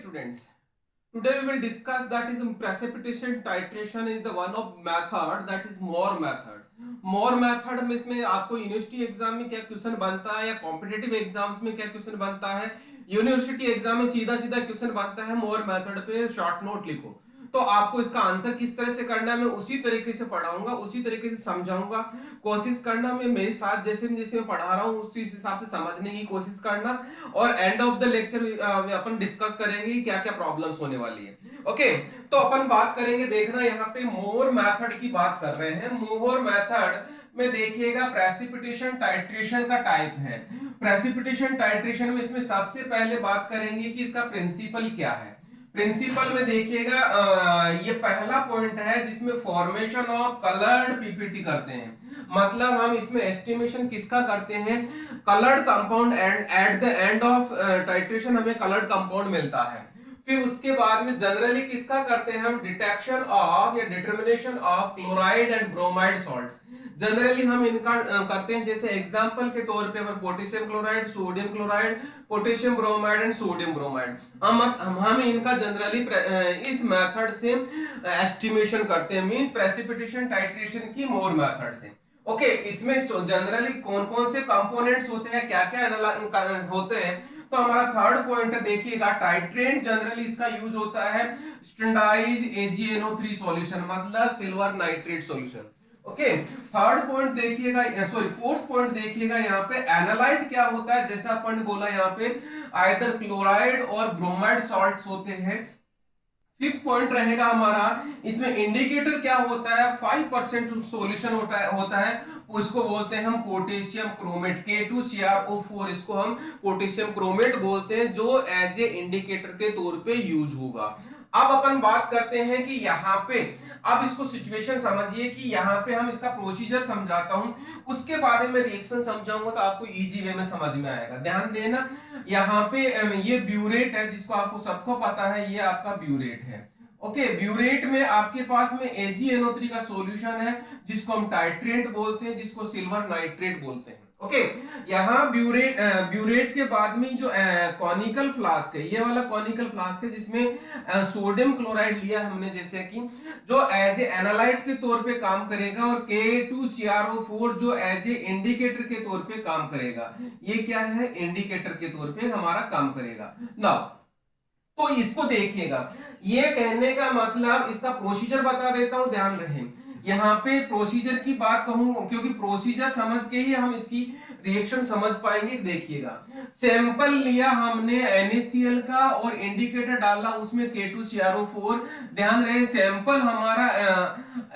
students. Today we will discuss that is precipitation titration is the one of method that is Moore method. Moore method में इसमें आपको university exam में क्या question बनता है या कॉम्पिटिटिव एग्जाम्स में क्या क्वेश्चन बनता है, यूनिवर्सिटी एग्जाम में सीधा सीधा क्वेश्चन बनता है मोर मेथड पे शॉर्ट नोट लिखो। तो आपको इसका आंसर किस तरह से करना है मैं उसी तरीके से पढ़ाऊंगा, उसी तरीके से समझाऊंगा। कोशिश करना मैं मेरे साथ जैसे जैसे मैं पढ़ा रहा हूँ उसी हिसाब से समझने की कोशिश करना, और end of the lecture upon discuss करेंगे कि क्या क्या प्रॉब्लम्स होने वाली है। ओके, तो अपन बात करेंगे, देखना यहाँ पे मोर मेथड की बात कर रहे हैं। मोर मेथड में देखिएगा प्रेसिपिटेशन टाइट्रेशन का टाइप है। प्रेसिपिटेशन टाइट्रेशन में इसमें सबसे पहले बात करेंगे कि इसका प्रिंसिपल क्या है। प्रिंसिपल में देखिएगा ये पहला पॉइंट है जिसमें फॉर्मेशन ऑफ कलर्ड पीपीटी करते हैं। मतलब हम इसमें एस्टिमेशन किसका करते हैं, coloured compound, and eight the end of titration हमें कलर्ड कंपाउंड मिलता है। फिर उसके बाद में जनरली किसका करते हैं हम, डिटेक्शन ऑफ या determination of chloride and bromide salts. Generally हम इनका करते हैं, जैसे एग्जांपल के तौर पे हम potassium chloride, sodium chloride, potassium bromide and sodium bromide, हम इनका जनरली इस मेथड से एस्टिमेशन करते हैं, मींस प्रेसिपिटेशन टाइट्रेशन की मोर मेथड से। ओके, इसमें जनरली कौन कौन से कंपोनेंट्स होते हैं, क्या क्या होते हैं, तो हमारा थर्ड पॉइंट है देखिएगा टाइट्रेंट। जनरली इसका यूज होता है स्टैंडर्डाइज AgNO3 सॉल्यूशन, मतलब silver nitrate solution. Okay, third point देखिएगा, सॉरी फोर्थ पॉइंट देखिएगा यहाँ पे एनालाइट क्या होता है, जैसा अपन बोला यहाँ पे आइदर क्लोराइड और ब्रोमाइड सॉल्ट्स होते हैं। फिफ्थ पॉइंट रहेगा हमारा, इसमें इंडिकेटर क्या होता है, 5% सॉल्यूशन होता है, उसको बोलते हैं हम पोटेशियम क्रोमेट, K2CrO4, इसको हम पोटेशियम क्रोमेट बोलते हैं, जो एज ए इंडिकेटर के तौर पे यूज होगा। अब अपन बात करते हैं कि यहाँ पे, अब इसको सिचुएशन समझिए कि यहाँ पे हम इसका प्रोसीजर समझाता हूं, उसके बाद में रिएक्शन समझाऊंगा तो आपको इजी वे में समझ में आएगा। ध्यान देना, यहाँ पे ये ब्यूरेट है, जिसको आपको सबको पता है, ये आपका ब्यूरेट है। ओके, ब्यूरेट में आपके पास में AgNO3 का सॉल्यूशन है, जिसको हम टाइट्रेंट बोलते हैं, जिसको सिल्वर नाइट्रेट बोलते हैं। ओके, यहाँ ब्यूरेट के बाद में जो कॉनिकल फ्लास्क है, ये वाला कॉनिकल फ्लास्क है, जिसमें सोडियम क्लोराइड लिया हमने, जैसे कि जो एज ए एनालाइट के तौर पे काम करेगा, और K2CrO4 जो एज ए इंडिकेटर के तौर पे काम करेगा। ये क्या है, इंडिकेटर के तौर पे हमारा काम करेगा। नाउ तो इसको देखिएगा, ये कहने का मतलब इसका प्रोसीजर बता देता हूं, ध्यान रहे। यहाँ पे प्रोसीजर की बात कहूं क्योंकि प्रोसीजर समझ के ही हम इसकी रिएक्शन समझ पाएंगे। देखिएगा, सैंपल लिया हमने NaCl का और इंडिकेटर डाला उसमें K2CrO4। ध्यान रहे, सैंपल हमारा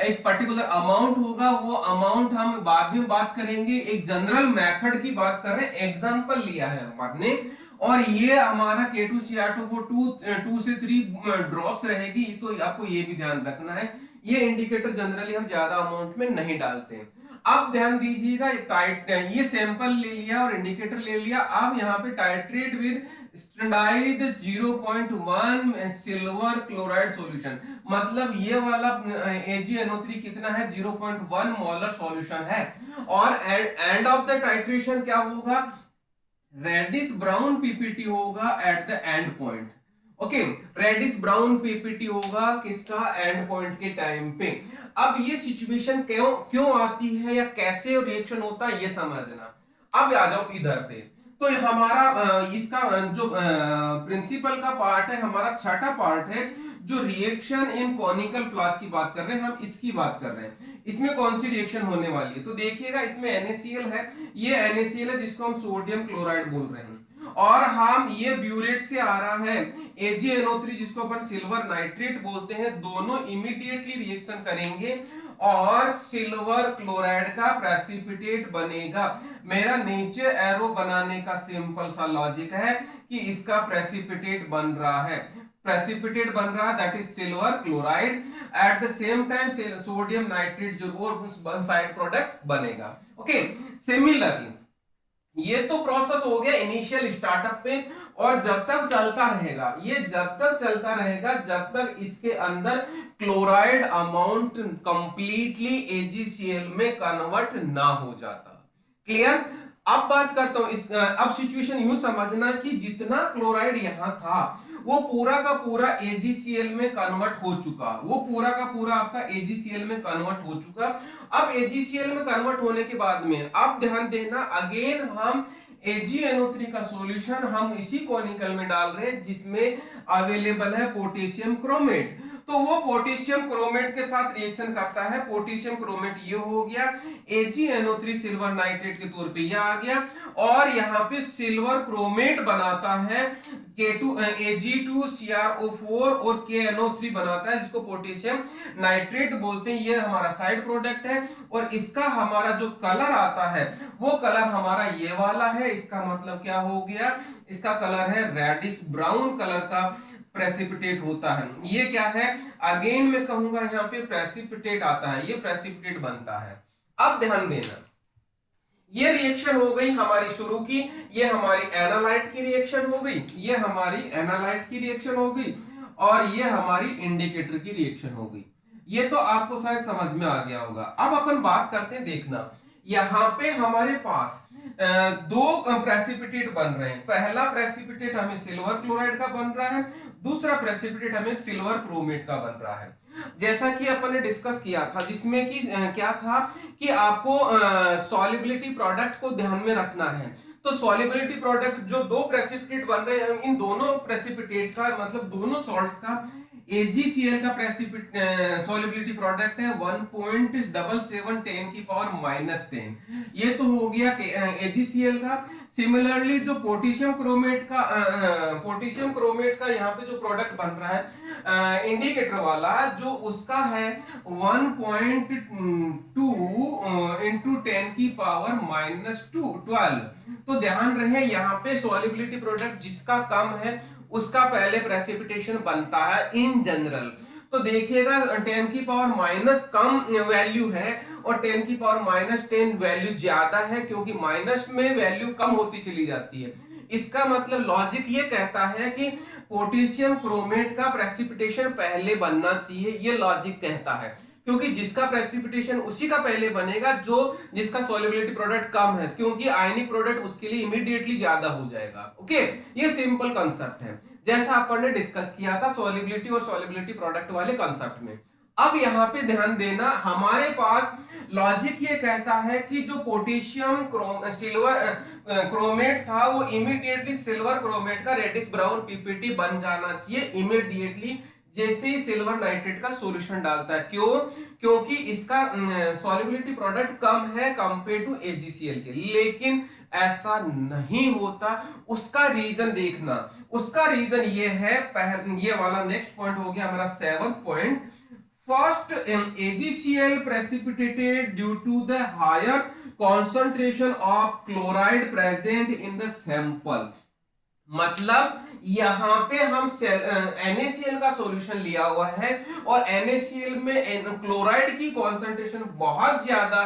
एक पर्टिकुलर अमाउंट होगा, वो अमाउंट हम बाद में बात करेंगे। एक जनरल मेथड की बात कर रहे हैं, एग्जांपल लिया है हमने, और ये हमारा K2CrO4 2 से 3 ड्रॉप्स रहेगी, तो आपको ये भी ध्यान रखना है। ये इंडिकेटर जनरली हम ज्यादा अमाउंट में नहीं डालते हैं। अब ध्यान दीजिएगा, ये सैंपल ले लिया और इंडिकेटर ले लिया। अब यहाँ पे titrate with standardised 0.1 silver chloride solution, मतलब ये वाला AgNO3 कितना है, 0.1 मोलर सॉल्यूशन है। और एंड ऑफ द टाइट्रेशन क्या होगा, रेडिश ब्राउन पीपीटी होगा at the end point. Okay, reddish brown PPT होगा किसका, एंड पॉइंट के टाइम पे। अब ये सिचुएशन क्यों आती है या कैसे रिएक्शन होता है, ये समझना। अब आ जाओ इधर पे, तो हमारा इसका जो प्रिंसिपल का पार्ट है, हमारा छठा पार्ट है, जो रिएक्शन इन कॉनिकल फ्लास्क की बात कर रहे हैं, हम इसकी बात कर रहे हैं। इसमें कौन सी रिएक्शन होने वाली है, तो देखिएगा इसमें NaCl है, ये NaCl है जिसको हम सोडियम क्लोराइड बोल रहे हैं, और हम ये ब्यूरेट से आ रहा है AgNO3 जिसको अपन सिल्वर नाइट्रेट बोलते हैं। दोनों इमीडिएटली रिएक्शन करेंगे और सिल्वर क्लोराइड का प्रेसिपिटेट बनेगा। मेरा नीचे एरो बनाने का सिंपल सा लॉजिक है कि इसका प्रेसिपिटेट बन रहा है, प्रेसिपिटेट बन रहा है, that is silver chloride. At the same time sodium nitrate जो और साइड प्रोडक्ट बनेगा। ओके, सिमिलरली ये तो प्रोसेस हो गया इनिशियल स्टार्टअप पे, और जब तक चलता रहेगा, ये जब तक चलता रहेगा जब तक इसके अंदर क्लोराइड अमाउंट कंप्लीटली AgCl में कन्वर्ट ना हो जाता। क्लियर? अब बात करता हूं इस अब सिचुएशन यूं समझना कि जितना क्लोराइड यहां था वो पूरा का पूरा AgCl में कन्वर्ट हो चुका, वो पूरा का पूरा आपका AgCl में कन्वर्ट हो चुका। अब AgCl में कन्वर्ट होने के बाद में अब ध्यान देना, अगेन हम AgNO3 का सॉल्यूशन हम इसी कॉनिकल में डाल रहे हैं जिसमें अवेलेबल है पोटेशियम क्रोमेट। तो वो पोटेशियम क्रोमेट के साथ रिएक्शन करता है। पोटेशियम क्रोमेट ये हो गया, AgNO3 सिल्वर नाइट्रेट के तौर पे ये आ गया, और यहाँ पे सिल्वर क्रोमेट बनाता है Ag2CrO4 और KNO3 बनाता है जिसको पोटेशियम नाइट्रेट बोलते हैं। ये हमारा साइड प्रोडक्ट है, और इसका हमारा जो कलर आता है वो कलर हमारा ये वाला है। इसका मतलब क्या हो गया, इसका कलर है रेडिश ब्राउन कलर का प्रेसिपिटेट होता है। ये क्या है, अगेन मैं कहूंगा यहाँ पे प्रेसिपिटेट आता है, ये प्रेसिपिटेट बनता है। अब ध्यान देना, ये रिएक्शन हो गई हमारी शुरू की, ये हमारी एनालाइट की रिएक्शन हो गई, ये हमारी एनालाइट की रिएक्शन हो गई, और ये हमारी इंडिकेटर की रिएक्शन हो गई। ये तो आपको शायद समझ में आ गया होगा। अब अपन बात करते हैं, देखना यहां पे हमारे पास दो प्रेसिपिटेट बन रहे हैं। पहला प्रेसिपिटेट हमें सिल्वर क्लोराइड का बन रहा है, दूसरा प्रेसिपिटेट हमें सिल्वर क्रोमेट का बन रहा है। जैसा कि अपन ने डिस्कस किया था, जिसमें कि क्या था कि आपको सॉल्युबिलिटी प्रोडक्ट को ध्यान में रखना है। तो सॉल्युबिलिटी प्रोडक्ट जो दो प्रेसिपिटेट बन रहे हैं, इन दोनों प्रेसिपिटेट का मतलब दोनों सॉल्ट्स का AgCl का सॉल्युबिलिटी प्रोडक्ट है 1.77 10 की पावर -10। ये तो हो गया AgCl का। सिमिलरली जो पोटेशियम क्रोमेट का यहाँ पे जो प्रोडक्ट बन रहा है इंडिकेटर वाला, जो उसका है 1.2 इंटू 10 की पावर -12। तो ध्यान रहे यहाँ पे सॉल्युबिलिटी प्रोडक्ट जिसका कम है उसका पहले प्रेसिपिटेशन बनता है इन जनरल। तो देखिएगा 10 की पावर माइनस कम वैल्यू है और 10 की पावर -10 वैल्यू ज्यादा है, क्योंकि माइनस में वैल्यू कम होती चली जाती है। इसका मतलब लॉजिक ये कहता है कि पोटेशियम क्रोमेट का प्रेसिपिटेशन पहले बनना चाहिए, ये लॉजिक कहता है, क्योंकि जिसका प्रेसिपिटेशन उसी का पहले बनेगा जो जिसका सॉल्युबिलिटी प्रोडक्ट कम है, क्योंकि आयनिक प्रोडक्ट उसके लिए इमीडिएटली ज्यादा हो जाएगा। ओके, ये सिंपल कंसेप्ट है जैसा अपन ने डिस्कस किया था सॉल्युबिलिटी और सॉल्युबिलिटी प्रोडक्ट वाले कंसेप्ट में। अब यहां पे ध्यान देना, हमारे पास लॉजिक ये कहता है कि जो पोटेशियम सिल्वर क्रोमेट था वो इमीडिएटली सिल्वर क्रोमेट का रेडिश ब्राउन पीपीटी बन जाना चाहिए इमीडिएटली जैसे ही सिल्वर नाइट्रेट का सॉल्यूशन डालता है। क्यों? क्योंकि इसका सॉल्युबिलिटी प्रोडक्ट कम है कंपेयर टू AgCl के। लेकिन ऐसा नहीं होता, उसका रीजन देखना। उसका रीजन ये है, ये वाला नेक्स्ट पॉइंट हो गया हमारा 7th point. First, AgCl precipitated due to the higher concentration of chloride present in the sample। मतलब यहां पे हम NaCl का सॉल्यूशन लिया हुआ है और NaCl में क्लोराइड की कॉन्सेंट्रेशन बहुत ज्यादा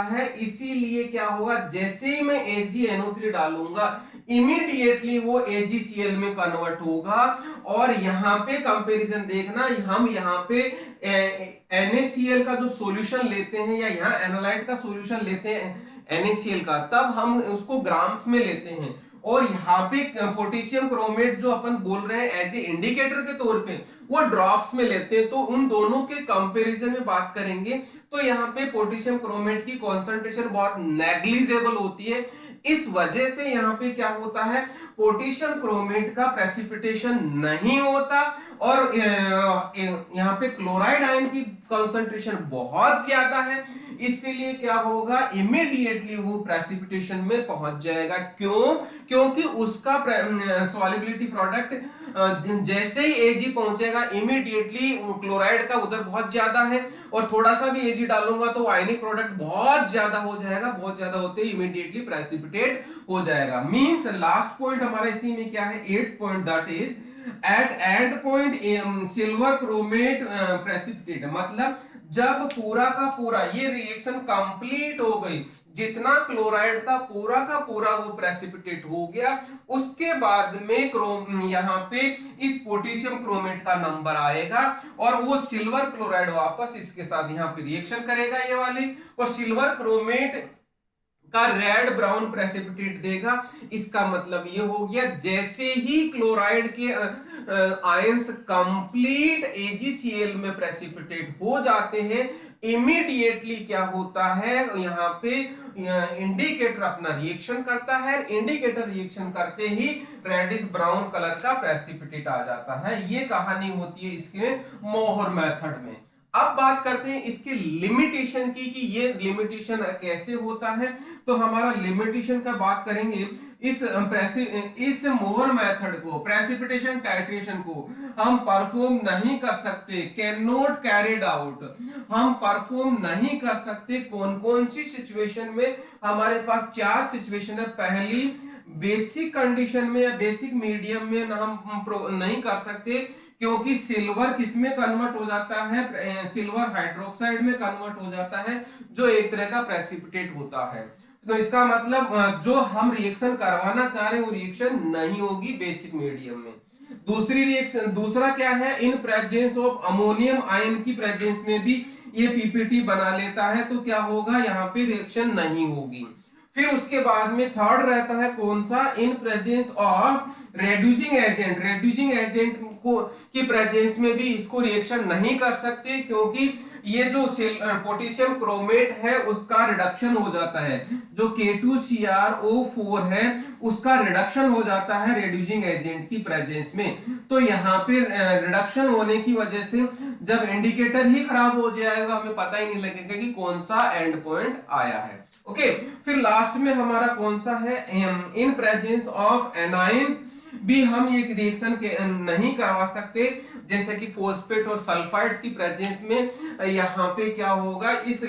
है, इसीलिए क्या होगा, जैसे ही मैं AgNO3 डालूंगा इमीडिएटली वो AgCl में कन्वर्ट होगा। और यहां पे कंपैरिजन देखना, हम यहां पे NaCl का जो सॉल्यूशन लेते हैं या यहां एनालाइट का सॉल्यूशन लेते हैं NaCl का, तब हम उसको ग्राम्स में लेते हैं, और यहाँ पे पोटेशियम क्रोमेट जो अपन बोल रहे हैं एज ए इंडिकेटर के तौर पे वो ड्रॉप्स में लेते हैं। तो उन दोनों के कंपैरिजन में बात करेंगे तो यहाँ पे पोटेशियम क्रोमेट की कॉन्सेंट्रेशन बहुत नेग्लिजिबल होती है। इस वजह से यहाँ पे क्या होता है, पोटेशियम क्रोमेट का प्रेसिपिटेशन नहीं होता और यहाँ पे क्लोराइड आयन की कॉन्सेंट्रेशन बहुत ज्यादा है, इसलिए क्या होगा, इमीडिएटली वो प्रेसिपिटेशन में पहुंच जाएगा। क्यों? क्योंकि उसका सॉल्युबिलिटी प्रोडक्ट जैसे ही Ag पहुंचेगा इमीडिएटली क्लोराइड का उधर बहुत ज्यादा है, और थोड़ा सा भी Ag डालूंगा तो आयनिक प्रोडक्ट बहुत ज्यादा हो जाएगा, बहुत ज्यादा होते ही इमीडिएटली प्रेसिपिटेट हो जाएगा। मींस लास्ट पॉइंट हमारा इसी में क्या है, 8th point, that is at end point silver chromate precipitate. मतलब जब पूरा का पूरा ये रिएक्शन कंप्लीट हो गई, जितना क्लोराइड था पूरा का पूरा वो प्रेसिपिटेट हो गया, उसके बाद में यहाँ पे इस पोटेशियम क्रोमेट का नंबर आएगा और वो सिल्वर क्लोराइड वापस इसके साथ यहाँ पे रिएक्शन करेगा ये वाली, और सिल्वर क्रोमेट का रेड ब्राउन प्रेसिपिटेट देगा। इसका मतलब ये हो गया जैसे ही क्लोराइड के आयंस कंप्लीट AgCl में प्रेसिपिटेट हो जाते हैं, इमीडिएटली क्या होता है, यहाँ पे इंडिकेटर अपना रिएक्शन करता है। इंडिकेटर रिएक्शन करते ही रेडिश ब्राउन कलर का प्रेसिपिटेट आ जाता है। ये कहानी होती है इसके मोहर मेथड में। अब बात करते हैं इसके लिमिटेशन की कि ये लिमिटेशन कैसे होता है। तो हमारा लिमिटेशन का बात करेंगे, इस मोहर मेथड को, प्रेसिपिटेशन टाइट्रेशन को हम परफॉर्म नहीं कर सकते, कैन नॉट कैरिड आउट, हम परफॉर्म नहीं कर सकते। कौन कौन सी सिचुएशन में? हमारे पास 4 सिचुएशन है। पहली, बेसिक कंडीशन में या बेसिक मीडियम में हम नहीं कर सकते, क्योंकि सिल्वर किसमें कन्वर्ट हो जाता है, सिल्वर हाइड्रोक्साइड में कन्वर्ट हो जाता है, जो एक तरह का प्रेसिपिटेट होता है। तो इसका मतलब जो हम रिएक्शन करवाना चाह रहे हैं वो रिएक्शन नहीं होगी बेसिक मीडियम में। दूसरी रिएक्शन, दूसरा क्या है, in presence of ammonium ion की प्रेजेंस में भी ये पीपीटी बना लेता है, तो क्या होगा, यहाँ पे रिएक्शन नहीं होगी। फिर उसके बाद में थर्ड रहता है कौन सा, in presence of reducing agent, reducing agent को की प्रेजेंस में भी इसको रिएक्शन नहीं कर सकते, क्योंकि ये जो पोटेशियम क्रोमेट है उसका रिडक्शन हो जाता है, जो K2CrO4 है उसका रिडक्शन हो जाता है रेड्यूसिंग एजेंट की प्रेजेंस में। तो यहाँ पे रिडक्शन होने की वजह से जब इंडिकेटर ही खराब हो जाएगा, हमें पता ही नहीं लगेगा कि कौन सा एंड पॉइंट आया है। ओके, फिर लास्ट में हमारा कौन सा है, इन प्रेजेंस ऑफ एनाइंस भी हम ये रिएक्शन के नहीं करवा सकते, जैसे कि फॉस्फेट और सल्फाइड्स की प्रेजेंस में यहाँ पे क्या होगा, इस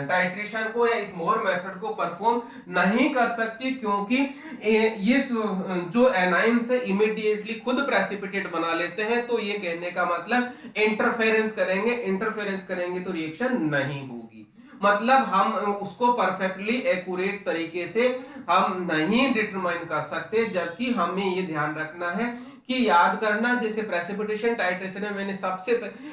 टाइट्रेशन को या इस मोहर मेथड को परफॉर्म नहीं कर सकती, क्योंकि ये जो एनाइंस है इमीडिएटली खुद प्रेसिपिटेट बना लेते हैं। तो ये कहने का मतलब इंटरफेरेंस करेंगे, इंटरफेरेंस करेंगे तो रिएक्शन नहीं होगी। मतलब हम उसको परफेक्टली एक्यूरेट तरीके से हम नहीं डिटरमाइन कर सकते, जबकि हमें ये ध्यान रखना है कि याद करना, जैसे प्रेसिपिटेशन टाइट्रेशन में मैंने सबसे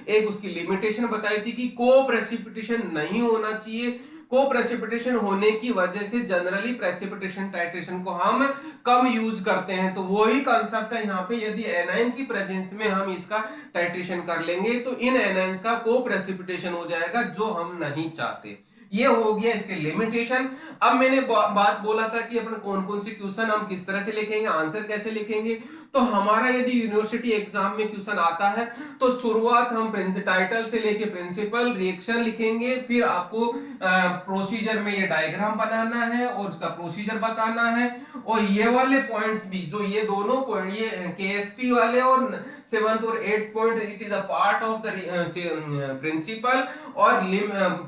एक उसकी लिमिटेशन बताई थी कि को प्रेसिपिटेशन नहीं होना चाहिए। को प्रेसिपिटेशन होने की वजह से जनरली प्रेसिपिटेशन टाइट्रेशन को हम कम यूज करते हैं। तो वही कॉन्सेप्ट है यहाँ पे, यदि एनाइन की प्रेजेंस में हम इसका टाइट्रेशन कर लेंगे तो इन एनाइंस का को प्रेसिपिटेशन हो जाएगा, जो हम नहीं चाहते। ये हो गया इसके लिमिटेशन। अब मैंने बात बोला था कि अपने कौन कौन से क्वेश्चन हम किस तरह से लिखेंगे, आंसर कैसे लिखेंगे। तो हमारा यदि यूनिवर्सिटी एग्जाम में क्वेश्चन आता है तो शुरुआत हम टाइटल से लेके प्रिंसिपल रिएक्शन लिखेंगे, फिर आपको प्रोसीजर में ये डायग्राम बनाना है और उसका प्रोसीजर बताना है, और ये वाले पॉइंट्स भी, जो ये दोनों पॉइंट, ये केएसपी वाले और 7th और 8th point, it is a part of the principle, और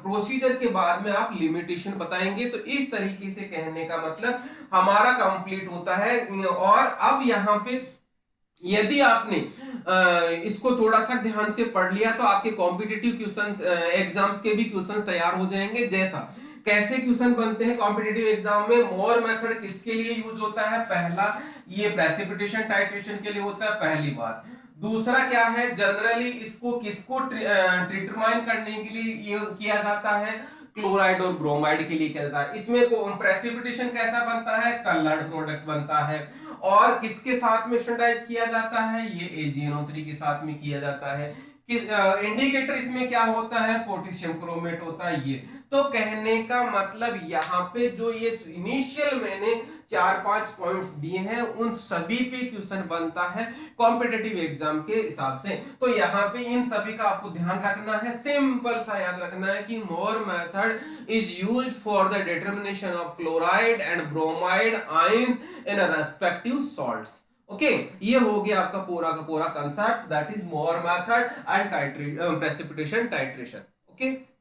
प्रोसीजर के बाद में आप लिमिटेशन बताएंगे। तो इस तरीके से कहने का मतलब हमारा कंप्लीट होता है। और अब यहाँ पे यदि आपने इसको थोड़ा सा ध्यान से पढ़ लिया तो आपके कॉम्पिटिटिव क्वेश्चंस, एग्जाम्स के भी क्वेश्चन तैयार हो जाएंगे। जैसा कैसे क्वेश्चन बनते हैं कॉम्पिटिटिव एग्जाम में, मोर मेथड किसके लिए यूज होता है, पहला ये प्रेसिपिटेशन टाइट्रेशन के लिए होता है, पहली बात। दूसरा क्या है, जनरली इसको किसको डिटरमाइन करने के लिए किया जाता है, क्लोराइड और ब्रोमाइड के लिए किया जाता है। इसमें प्रेसिपिटेशन कैसा बनता है, कलर्ड प्रोडक्ट बनता है। और किसके साथ में स्टैंडर्डाइज किया जाता है, ये AgNO3 के साथ में किया जाता है। इंडिकेटर इसमें क्या होता है, पोटेशियम क्रोमेट होता है। ये तो कहने का मतलब यहाँ पे जो ये इनिशियल मैंने 4-5 पॉइंट्स दिए हैं उन सभी पे क्वेश्चन बनता है कॉम्पिटिटिव एग्जाम के हिसाब से। तो यहाँ पे इन सभी का आपको ध्यान रखना है, सिंपल सा याद रखना है कि मोर method is used for the determination of chloride and bromide ions in respective salts. Okay, ये हो गया आपका पूरा का पूरा concept, that is more method and precipitation titration. Okay.